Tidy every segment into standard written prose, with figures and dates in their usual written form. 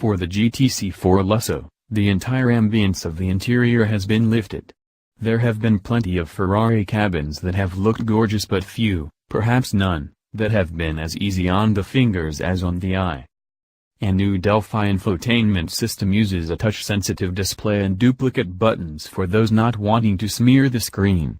For the GTC4 Lusso, the entire ambience of the interior has been lifted. There have been plenty of Ferrari cabins that have looked gorgeous, but few, perhaps none, that have been as easy on the fingers as on the eye. A new Delphi infotainment system uses a touch-sensitive display and duplicate buttons for those not wanting to smear the screen.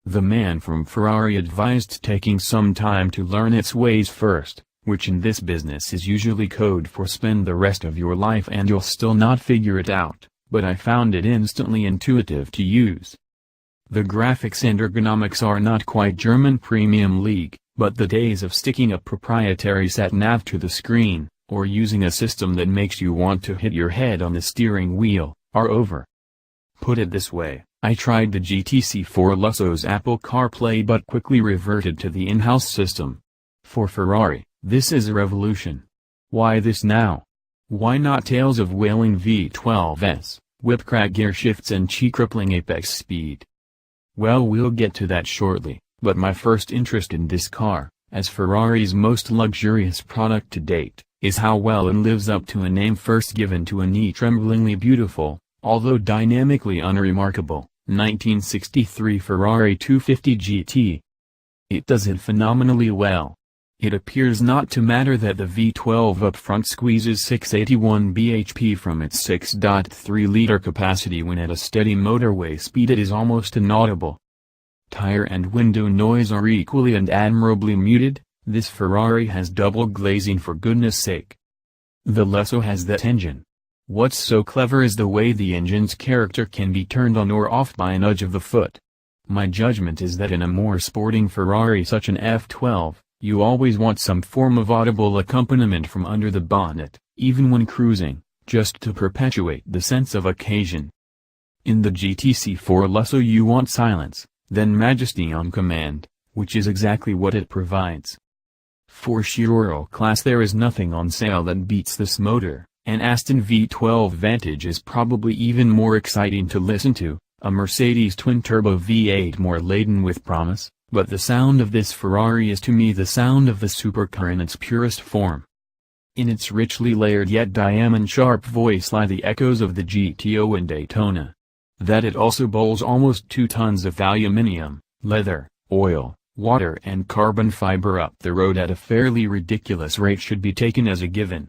The man from Ferrari advised taking some time to learn its ways first, which in this business is usually code for spend the rest of your life and you'll still not figure it out, but I found it instantly intuitive to use. The graphics and ergonomics are not quite German Premium League, but the days of sticking a proprietary sat-nav to the screen, or using a system that makes you want to hit your head on the steering wheel, are over. Put it this way, I tried the GTC4 Lusso's Apple CarPlay but quickly reverted to the in-house system. For Ferrari, this is a revolution. Why this now? Why not tales of wailing V12s, whip-crack gear shifts and crippling apex speed? Well, we'll get to that shortly, but my first interest in this car, as Ferrari's most luxurious product to date, is how well it lives up to a name first given to a knee-tremblingly beautiful, although dynamically unremarkable, 1963 Ferrari 250 GT. It does it phenomenally well. It appears not to matter that the V12 up front squeezes 681 bhp from its 6.3-liter capacity when at a steady motorway speed it is almost inaudible. Tire and window noise are equally and admirably muted. This Ferrari has double glazing, for goodness sake. The Lusso has that engine. What's so clever is the way the engine's character can be turned on or off by a nudge of the foot. My judgment is that in a more sporting Ferrari such an F12, you always want some form of audible accompaniment from under the bonnet, even when cruising, just to perpetuate the sense of occasion. In the GTC4 Lusso you want silence, then majesty on command, which is exactly what it provides. For sheer oral class there is nothing on sale that beats this motor. An Aston V12 Vantage is probably even more exciting to listen to, a Mercedes twin-turbo V8 more laden with promise, but the sound of this Ferrari is to me the sound of the supercar in its purest form. In its richly layered yet diamond-sharp voice lie the echoes of the GTO and Daytona. That it also bowls almost 2 tons of aluminium, leather, oil, water and carbon fiber up the road at a fairly ridiculous rate should be taken as a given.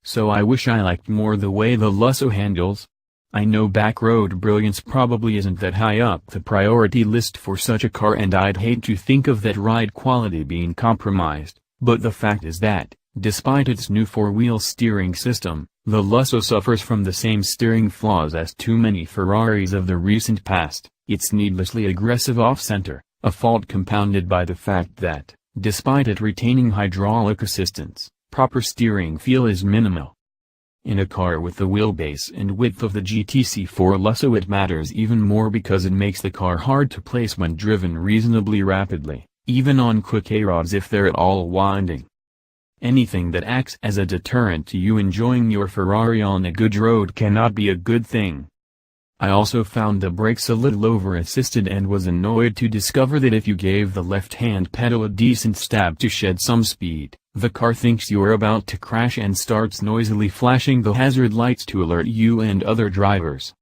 So I wish I liked more the way the Lusso handles. I know backroad brilliance probably isn't that high up the priority list for such a car, and I'd hate to think of that ride quality being compromised, but the fact is that, despite its new 4-wheel steering system, the Lusso suffers from the same steering flaws as too many Ferraris of the recent past. It's needlessly aggressive off-center, a fault compounded by the fact that, despite it retaining hydraulic assistance, proper steering feel is minimal. In a car with the wheelbase and width of the GTC4 Lusso it matters even more because it makes the car hard to place when driven reasonably rapidly, even on quick A-roads if they're at all winding. Anything that acts as a deterrent to you enjoying your Ferrari on a good road cannot be a good thing. I also found the brakes a little over-assisted and was annoyed to discover that if you gave the left-hand pedal a decent stab to shed some speed, the car thinks you're about to crash and starts noisily flashing the hazard lights to alert you and other drivers.